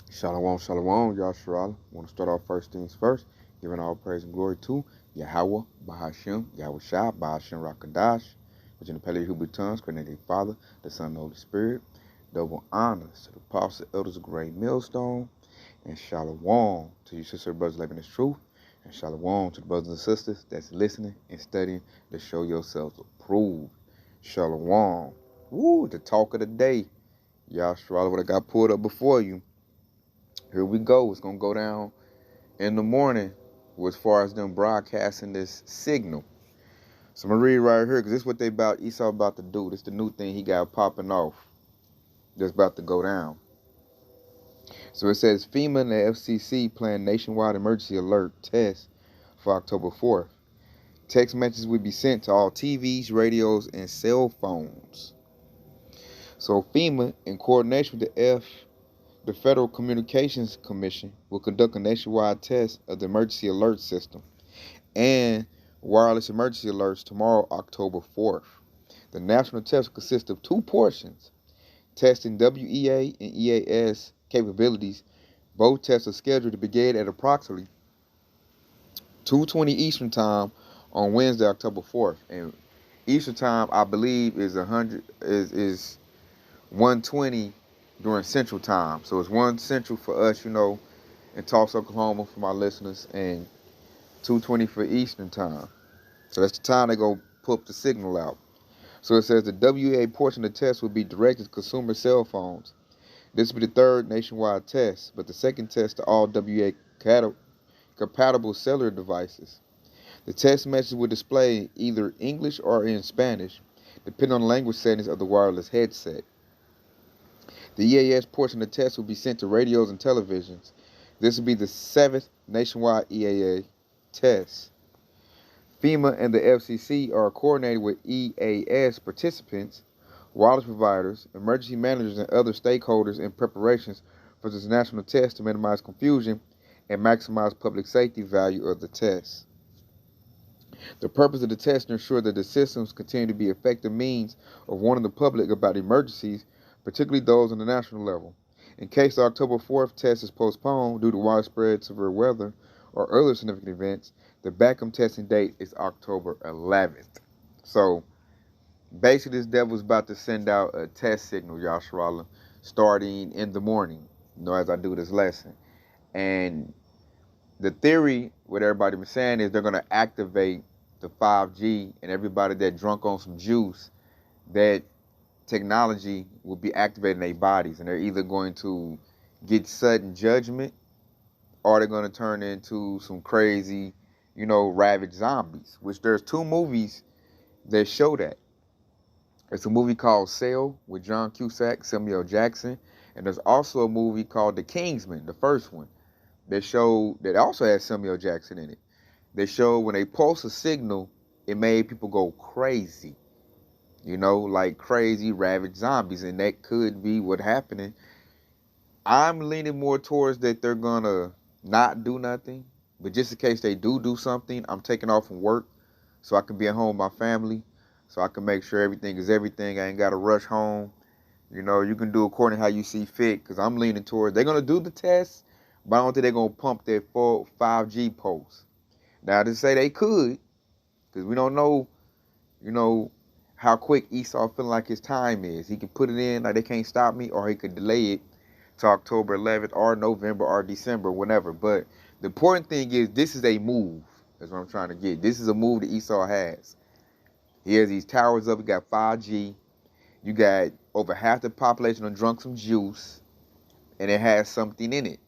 Shalom, shalom, Yasharal. Want to start off first things first, giving all praise and glory to Yahweh, Bahashim, Yahweh Shah, Bahashim Rakadash, which in the Pele Hebrew tongues, created Father, the Son, and the Holy Spirit. Double honors to the apostles, elders of Great Millstone, and shalom to you, sister brothers living this truth, and shalom to the brothers and sisters that's listening and studying to show yourselves approved. Shalom. Woo, the talk of the day. Yasharal, what I got pulled up before you. Here we go. It's going to go down in the morning as far as them broadcasting this signal. So I'm going to read right here because this is what Esau about to do. This is the new thing he got popping off that's about to go down. So it says FEMA and the FCC plan nationwide emergency alert test for October 4th. Text messages will be sent to all TVs, radios, and cell phones. So FEMA, in coordination with the Federal Communications Commission, will conduct a nationwide test of the emergency alert system and wireless emergency alerts tomorrow, October 4th. The national test consists of two portions, testing WEA and EAS capabilities. Both tests are scheduled to begin at approximately 2:20 Eastern Time on Wednesday, October 4th. And Eastern Time, I believe, is 1:20 during Central Time. So it's 1 Central for us, in Tulsa, Oklahoma, for my listeners, and 2:20 for Eastern Time. So that's the time they go put the signal out. So it says the WA portion of the test will be directed to consumer cell phones. This will be the third nationwide test, but the second test to all WA compatible cellular devices. The test message will display either English or in Spanish, depending on the language settings of the wireless headset. The EAS portion of the test will be sent to radios and televisions. This will be the seventh nationwide EAA test. FEMA and the FCC are coordinated with EAS participants, wireless providers, emergency managers, and other stakeholders in preparations for this national test to minimize confusion and maximize public safety value of the test. The purpose of the test is to ensure that the systems continue to be effective means of warning the public about emergencies, particularly those on the national level. In case the October 4th test is postponed due to widespread severe weather or other significant events, the backup testing date is October 11th. So basically, this devil's about to send out a test signal, Yasharallah, starting in the morning, as I do this lesson. And the theory, what everybody was saying, is they're going to activate the 5G, and everybody that drunk on some juice, that technology will be activating their bodies, and they're either going to get sudden judgment or they're going to turn into some crazy, ravaged zombies, which there's two movies that show that. It's a movie called Cell with John Cusack, Samuel Jackson, and there's also a movie called The Kingsman, the first one, that also has Samuel Jackson in it. They showed when they pulse a signal, it made people go crazy, like crazy ravaged zombies, and that could be what happening. I'm leaning more towards that they're gonna not do nothing, but just in case they do something, I'm taking off from work so I can be at home with my family, so I can make sure everything is everything. I ain't gotta rush home. You can do according to how you see fit, because I'm leaning towards they're gonna do the test, but I don't think they're gonna pump their full 5G pulse. Now, to say they could, because we don't know, how quick Esau feeling like his time is. He can put it in, like they can't stop me, or he could delay it to October 11th or November or December, whenever. But the important thing is this is a move. That's what I'm trying to get. This is a move that Esau has. He has these towers up. He got 5G. You got over half the population done drunk some juice, and it has something in it.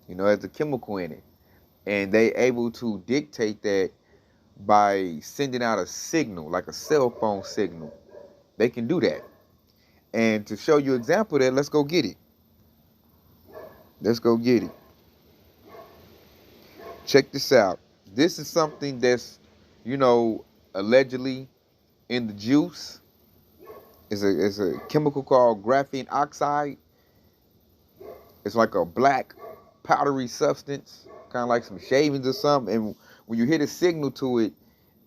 It has a chemical in it. And they able to dictate that by sending out a signal, like a cell phone signal. They can do that. And to show you an example of that, let's go get it. Let's go get it. Check this out. This is something that's, allegedly in the juice. It's a chemical called graphene oxide. It's like a black powdery substance, kind of like some shavings or something. And when you hit a signal to it,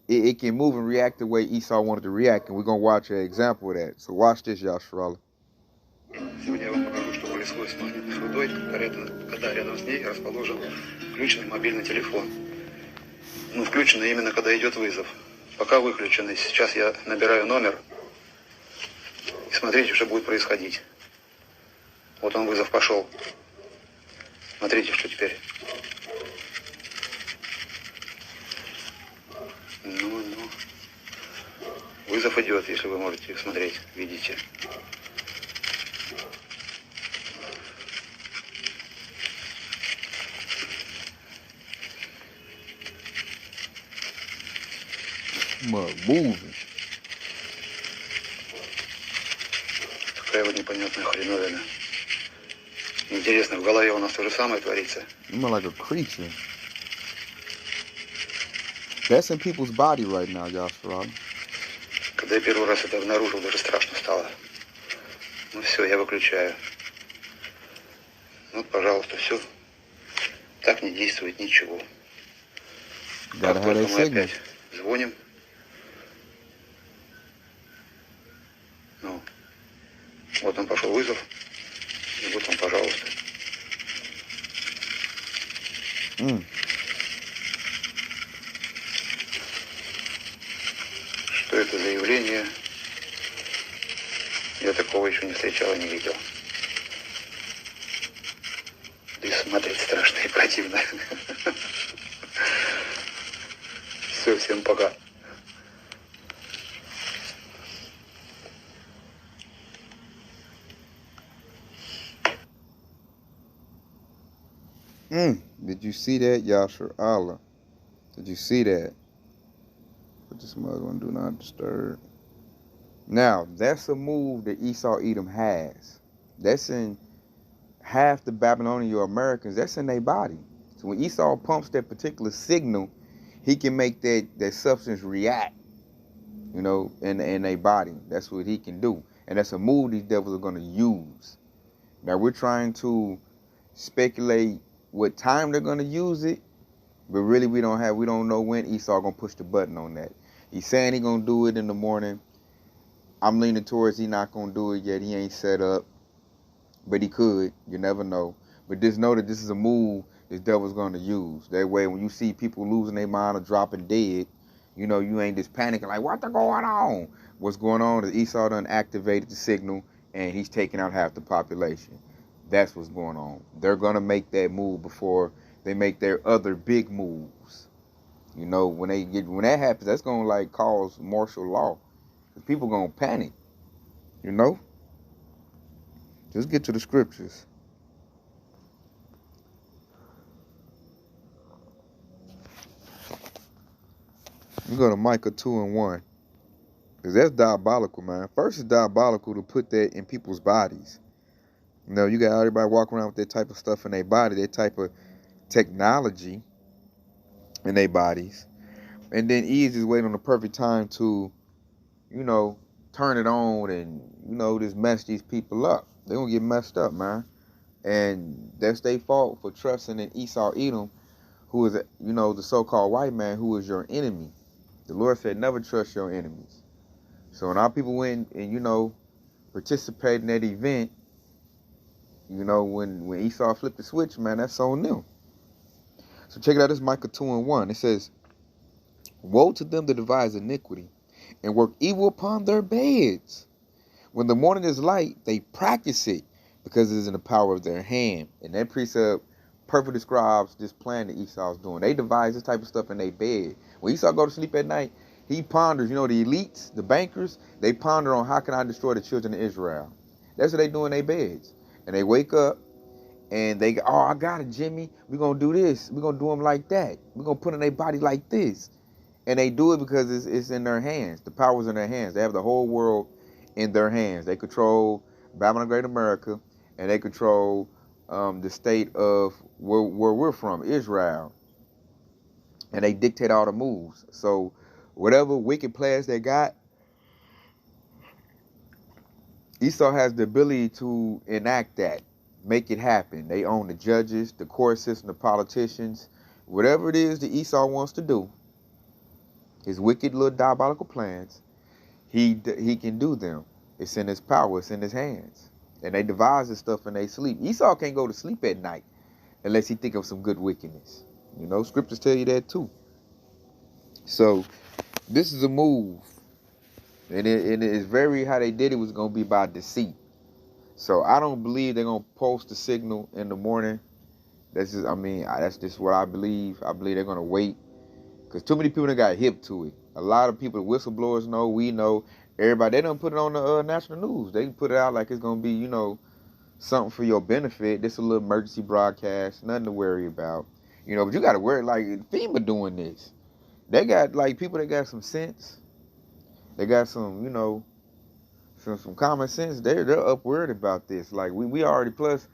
it can move and react the way Esau wanted to react. And we're going to watch an example of that. So watch this, Yasharallah. Сегодня я вам покажу, что происходит с магнитной рудой, когда рядом с ней расположен включенный мобильный телефон. Ну, включенный именно когда идет вызов. Пока выключенный. Сейчас я набираю номер. И смотрите, что будет происходить. Вот он, вызов пошел. Смотрите, что теперь. Ну. Вызов идет, если вы можете смотреть, видите. Moving. Такая вот непонятная хреновина. Интересно, в голове у нас то же самое творится. More like a creature. That's in people's body right now, Yashara. Когда я первый раз это обнаружил, даже страшно стало. Ну все, я выключаю. Вот, пожалуйста, все. Так не действует ничего. Как только мы опять звоним. Ну, вот он пошел вызов. И вот он, пожалуйста. Что это за явление? Я такого еще не встречал и не видел. Да и смотреть страшно и противно. Все, всем пока. Did you see that, Yashar Allah? Did you see that? Put this mother on do not disturb. Now, that's a move that Esau Edom has. That's in half the Babylonian Americans. That's in their body. So when Esau pumps that particular signal, he can make that substance react, you know, in their body. That's what he can do. And that's a move these devils are going to use. Now, we're trying to speculate what time they're going to use it, but really we don't know when Esau going to push the button on that. He's saying he's going to do it in the morning. I'm leaning towards he not going to do it yet. He ain't set up, but he could. You never know. But just know that this is a move this devil's going to use. That way, when you see people losing their mind or dropping dead, you know, you ain't just panicking like, what's going on? What's going on is Esau done activated the signal, and he's taking out half the population. That's what's going on. They're going to make that move before they make their other big moves. You know, when that happens, that's going to like cause martial law. Because people going to panic. You know? Just get to the scriptures. You go to Micah 2:1. Because that's diabolical, man. First, it's diabolical to put that in people's bodies. You know, you got everybody walking around with that type of stuff in their body, that type of technology in their bodies. And then Eve is waiting on the perfect time to, you know, turn it on and, you know, just mess these people up. They're going to get messed up, man. And that's their fault for trusting in Esau Edom, who is, you know, the so-called white man who is your enemy. The Lord said, never trust your enemies. So when our people went and, you know, participated in that event, you know, when Esau flipped the switch, man, that's on them. So check it out. This is Micah 2:1. It says, woe to them that devise iniquity and work evil upon their beds. When the morning is light, they practice it because it is in the power of their hand. And that precept perfectly describes this plan that Esau's doing. They devise this type of stuff in their bed. When Esau go to sleep at night, he ponders, you know, the elites, the bankers, they ponder on how can I destroy the children of Israel. That's what they do in their beds. And they wake up and they go, oh, I got it, Jimmy. We're going to do this. We're going to do them like that. We're going to put in their body like this. And they do it because it's in their hands. The power's in their hands. They have the whole world in their hands. They control Babylon Great America, and they control the state of where we're from, Israel. And they dictate all the moves. So whatever wicked plans they got, Esau has the ability to enact that, make it happen. They own the judges, the court system, the politicians, whatever it is that Esau wants to do, his wicked little diabolical plans, he can do them. It's in his power. It's in his hands. And they devise this stuff in their sleep. Esau can't go to sleep at night unless he think of some good wickedness. You know, scriptures tell you that too. So this is a move. And it is very, how they did it was going to be by deceit. So I don't believe they're going to post the signal in the morning. That's just what I believe. I believe they're going to wait. Because too many people got hip to it. A lot of people, whistleblowers know, we know, everybody, they don't put it on the national news. They put it out like it's going to be, something for your benefit. This is a little emergency broadcast, nothing to worry about. But you got to worry, like FEMA doing this. They got, like, people that got some sense. They got some, some common sense. They're up worried about this. Like, we already, plus,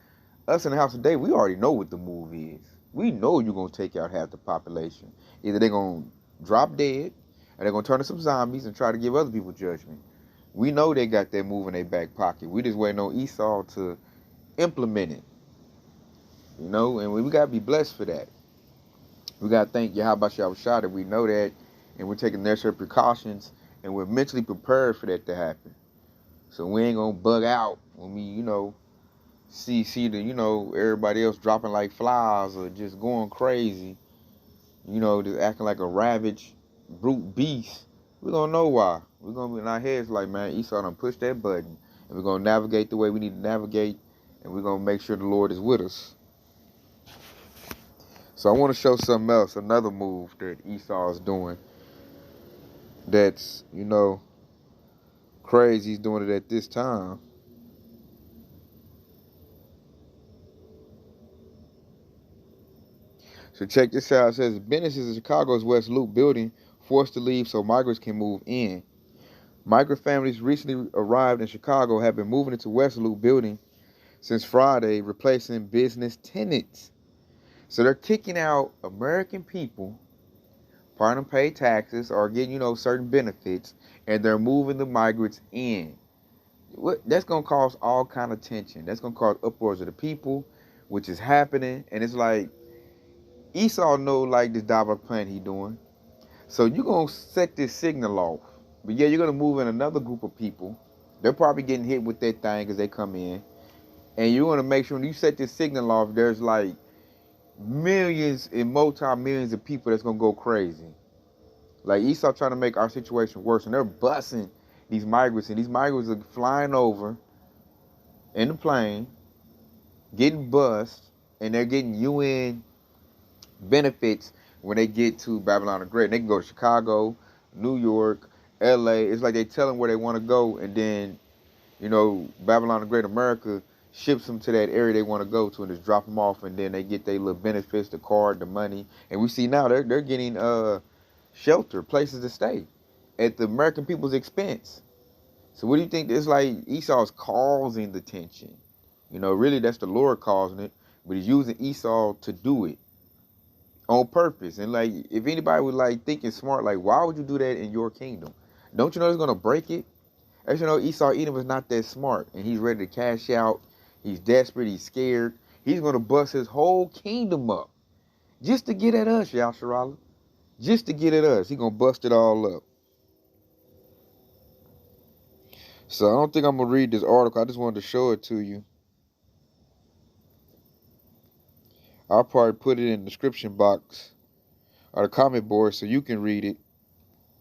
us in the house today, we already know what the move is. We know you're going to take out half the population. Either they're going to drop dead, or they're going to turn to some zombies and try to give other people judgment. We know they got that move in their back pocket. We just waiting on Esau to implement it. And we got to be blessed for that. We got to thank Yahweh Shah that we know that, and we're taking necessary precautions, and we're mentally prepared for that to happen. So we ain't going to bug out when we, see the, everybody else dropping like flies or just going crazy, just acting like a ravaged brute beast. We're going to know why. We're going to be in our heads like, man, Esau done push that button, and we're going to navigate the way we need to navigate, and we're going to make sure the Lord is with us. So I want to show something else, another move that Esau is doing that's, crazy. He's doing it at this time. So check this out. It says, businesses in Chicago's West Loop building forced to leave so migrants can move in. Migrant families recently arrived in Chicago have been moving into West Loop building since Friday, replacing business tenants. So they're kicking out American people, part of them pay taxes or getting, certain benefits, and they're moving the migrants in. That's going to cause all kind of tension. That's going to cause uproars of the people, which is happening. And it's like, Esau know like this diabolical plan he doing. So you're going to set this signal off. But yeah, you're going to move in another group of people. They're probably getting hit with that thing as they come in. And you want to make sure when you set this signal off, there's like millions and multi-millions of people that's going to go crazy. Like Esau trying to make our situation worse. And they're busing these migrants. And these migrants are flying over in the plane, getting bussed, and they're getting UN benefits when they get to Babylon the Great. They can go to Chicago, New York, LA. It's like they tell them where they want to go, and then, Babylon the Great, America, ships them to that area they want to go to and just drop them off, and then they get their little benefits, the card, the money. And we see now they're getting shelter, places to stay at the American people's expense. So what do you think? It's like Esau's causing the tension. Really that's the Lord causing it, but he's using Esau to do it on purpose. And like, if anybody was like thinking smart, like, why would you do that in your kingdom? Don't you know it's gonna break it? As you know, Esau Edom is not that smart, and he's ready to cash out. He's desperate. He's scared. He's gonna bust his whole kingdom up just to get at us, Yasharala. Just to get at us. He's gonna bust it all up. So I don't think I'm gonna read this article. I just wanted to show it to you. I'll probably put it in the description box or the comment board so you can read it.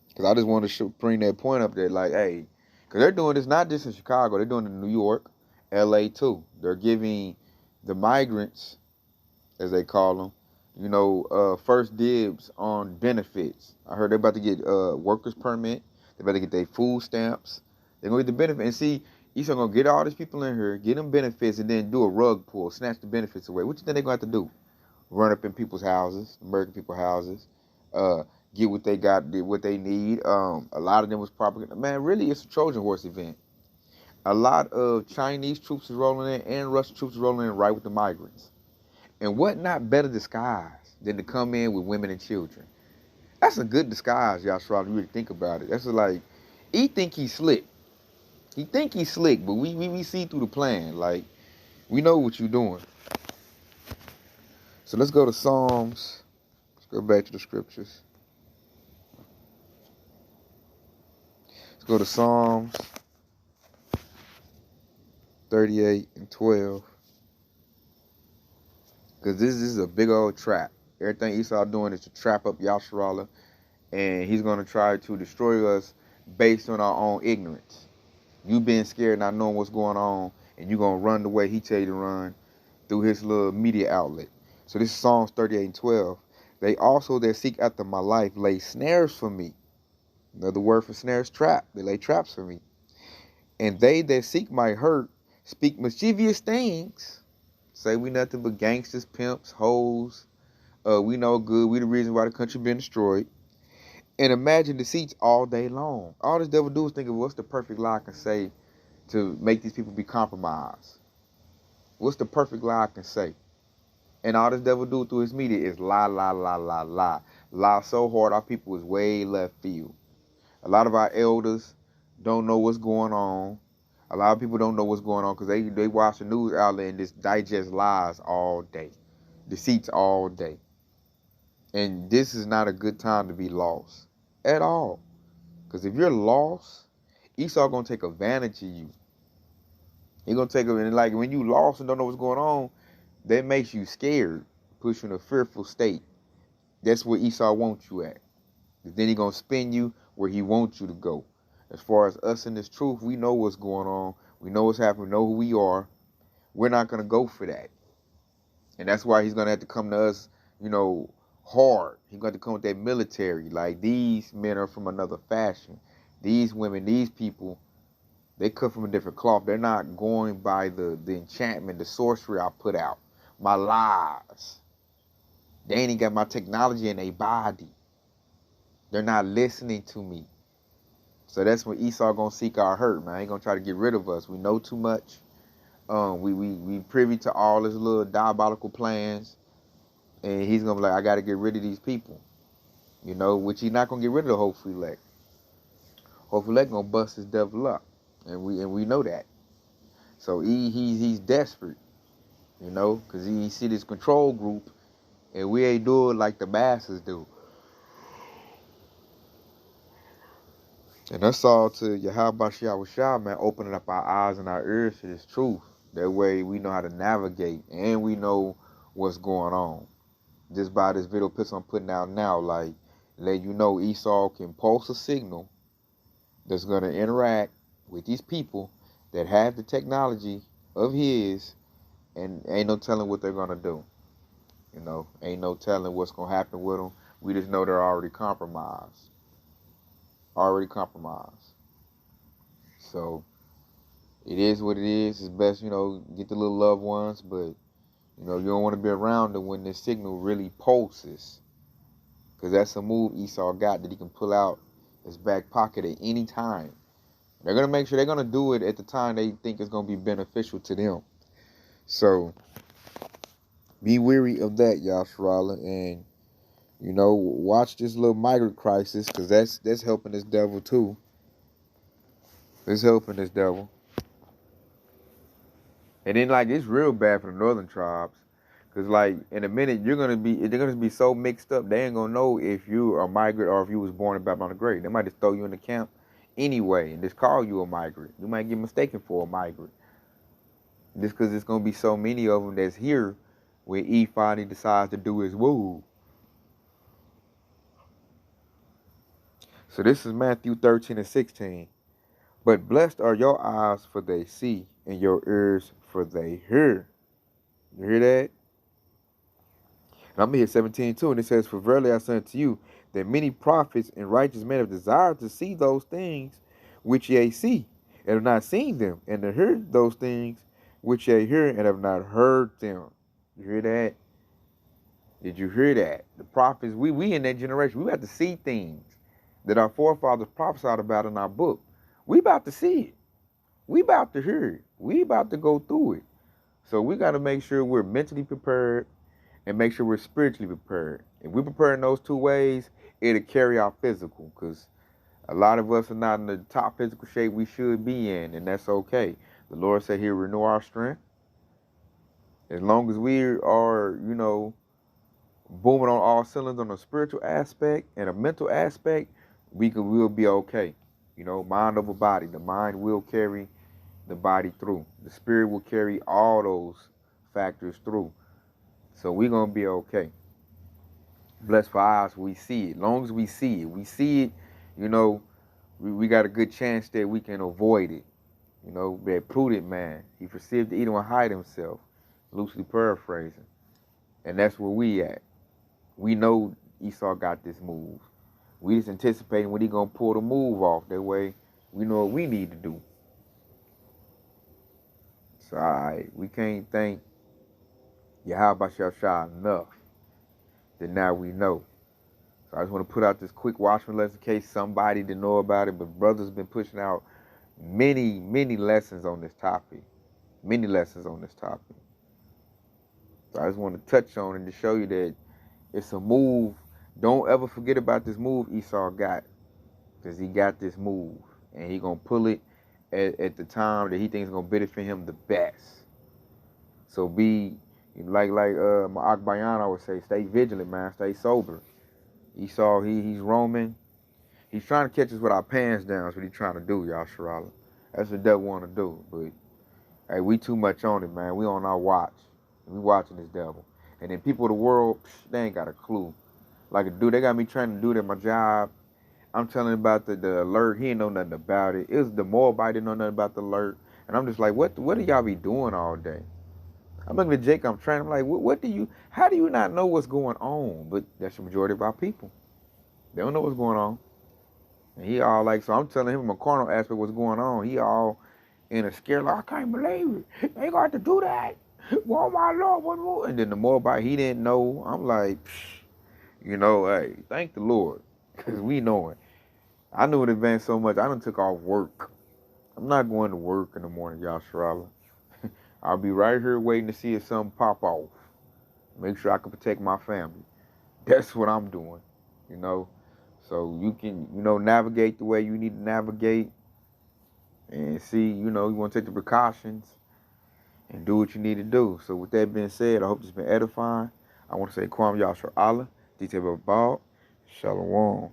Because I just want to bring that point up there, like, hey, because they're doing this not just in Chicago, they're doing it in New York, LA too. They're giving the migrants, as they call them, first dibs on benefits. I heard they're about to get workers permit. They're about to get their food stamps. They're going to get the benefit. And see, Esau going to get all these people in here, get them benefits, and then do a rug pull, snatch the benefits away. What you think they're going to have to do? Run up in people's houses, American people's houses, get what they got, what they need. A lot of them was propaganda. Man, really, it's a Trojan horse event. A lot of Chinese troops is rolling in and Russian troops is rolling in right with the migrants. And what not better disguise than to come in with women and children? That's a good disguise, y'all, if you really think about it. That's like, he think he's slick. He think he's slick, but we see through the plan. Like, we know what you're doing. So let's go to Psalms. Let's go back to the scriptures. Let's go to Psalms 38 and 12. Because this is a big old trap. Everything Esau doing is to trap up Yasharallah, and he's going to try to destroy us based on our own ignorance. You being scared, not knowing what's going on, and you going to run the way he tell you to run through his little media outlet. So this is Psalms 38 and 12. They also that seek after my life lay snares for me. Another word for snares, trap. They lay traps for me. And they that seek my hurt speak mischievous things. Say we nothing but gangsters, pimps, hoes. We know good. We the reason why the country been destroyed. And imagine deceits all day long. All this devil do is think of what's the perfect lie I can say to make these people be compromised. What's the perfect lie I can say? And all this devil do through his media is lie, lie, lie, lie, lie. Lie so hard our people is way left field. A lot of our elders don't know what's going on. A lot of people don't know what's going on because they watch the news outlet and just digest lies all day. Deceits all day. And this is not a good time to be lost at all. Because if you're lost, Esau going to take advantage of you. He going to take advantage. Like when you lost and don't know what's going on, that makes you scared, puts you in a fearful state. That's where Esau wants you at. Then he going to spin you where he wants you to go. As far as us in this truth, we know what's going on. We know what's happening. We know who we are. We're not going to go for that. And that's why he's going to have to come to us, hard. He's going to come with that military. Like, these men are from another fashion. These women, these people, they cut from a different cloth. They're not going by the enchantment, the sorcery I put out. My lies. They ain't even got my technology in their body. They're not listening to me. So that's when Esau gonna seek our hurt, man. He gonna try to get rid of us. We know too much. We privy to all his little diabolical plans. And he's gonna be like, I gotta get rid of these people. Which he's not gonna get rid of the hopeful elect. Hopeful elect gonna bust his devil up. And we know that. So he's desperate, because he see this control group and we ain't doing like the masses do. And that's all to Yahweh Shah, man, opening up our eyes and our ears to this truth. That way we know how to navigate and we know what's going on. Just by this video pics I'm putting out now, like, let you know Esau can pulse a signal that's going to interact with these people that have the technology of his, and ain't no telling what they're going to do. Ain't no telling what's going to happen with them. We just know they're already compromised. So it is what it is. It's best, get the little loved ones, but you don't want to be around them when this signal really pulses, because that's a move Esau got that he can pull out his back pocket at any time. They're gonna make sure they're gonna do it at the time they think it's gonna be beneficial to them. So be wary of that, Yasharallah, and watch this little migrant crisis, because that's helping this devil too. It's helping this devil. And then, like, it's real bad for the northern tribes, because, like, in a minute they're gonna be so mixed up they ain't gonna know if you are a migrant or if you was born in Babylon the Great. They might just throw you in the camp anyway and just call you a migrant. You might get mistaken for a migrant, just because there's gonna be so many of them that's here when E finally decides to do his woo. So this is Matthew 13 and 16. But blessed are your eyes, for they see, and your ears, for they hear. You hear that? And I'm here 17 too, and it says, for verily I say unto you, that many prophets and righteous men have desired to see those things which ye see, and have not seen them, and to hear those things which ye hear, and have not heard them. You hear that? Did you hear that? The prophets, we in that generation, we have to see things that our forefathers prophesied about in our book. We about to see it. We about to hear it. We about to go through it. So we got to make sure we're mentally prepared and make sure we're spiritually prepared. If we prepare in those two ways, it'll carry our physical, because a lot of us are not in the top physical shape we should be in, and that's okay. The Lord said he'll renew our strength. As long as we are, booming on all cylinders on a spiritual aspect and a mental aspect, we'll be okay. Mind over body. The mind will carry the body through. The spirit will carry all those factors through. So we're going to be okay. Blessed for our eyes, we see it. As long as we see it, you know, we got a good chance that we can avoid it. You know, that prudent man, he perceived to eat and hide himself, loosely paraphrasing. And that's where we at. We know Esau got this move. We just anticipating when he gonna pull the move off. That way, we know what we need to do. So, all right, we can't thank Yahweh Shah enough that now we know. So I just want to put out this quick watchman lesson in case somebody didn't know about it. But brothers been pushing out many, many lessons on this topic. Many lessons on this topic. So I just want to touch on it to show you that it's a move. Don't ever forget about this move Esau got. Because he got this move. And he going to pull it at the time that he thinks is going to benefit him the best. So be, like my Akbayana would say, stay vigilant, man. Stay sober. Esau, he's roaming. He's trying to catch us with our pants down. That's what he's trying to do, y'all, Sharala. That's what the devil want to do. But, hey, we too much on it, man. We on our watch. We watching this devil. And then people of the world, they ain't got a clue. Like a dude, they got me trying to do that at my job. I'm telling him about the alert. He ain't know nothing about it. It was the Moabite didn't know nothing about the alert. And I'm just like, what do y'all be doing all day? I'm looking at Jake, I'm trying. I'm like, how do you not know what's going on? But that's the majority of our people. They don't know what's going on. And he all like, so I'm telling him from a carnal aspect what's going on. He all in a scare, like, I can't believe it. They got to do that. Oh my Lord, what more? And then the Moabite, he didn't know. I'm like, you know, hey, thank the Lord. Because we know it. I knew in advance so much, I done took off work. I'm not going to work in the morning, y'all, Sharala. I'll be right here waiting to see if something pop off. Make sure I can protect my family. That's what I'm doing, you know. So you can, navigate the way you need to navigate and see, you want to take the precautions and do what you need to do. So with that being said, I hope this has been edifying. I want to say Kwam Yashar Allah, Detail Babal, Shalom.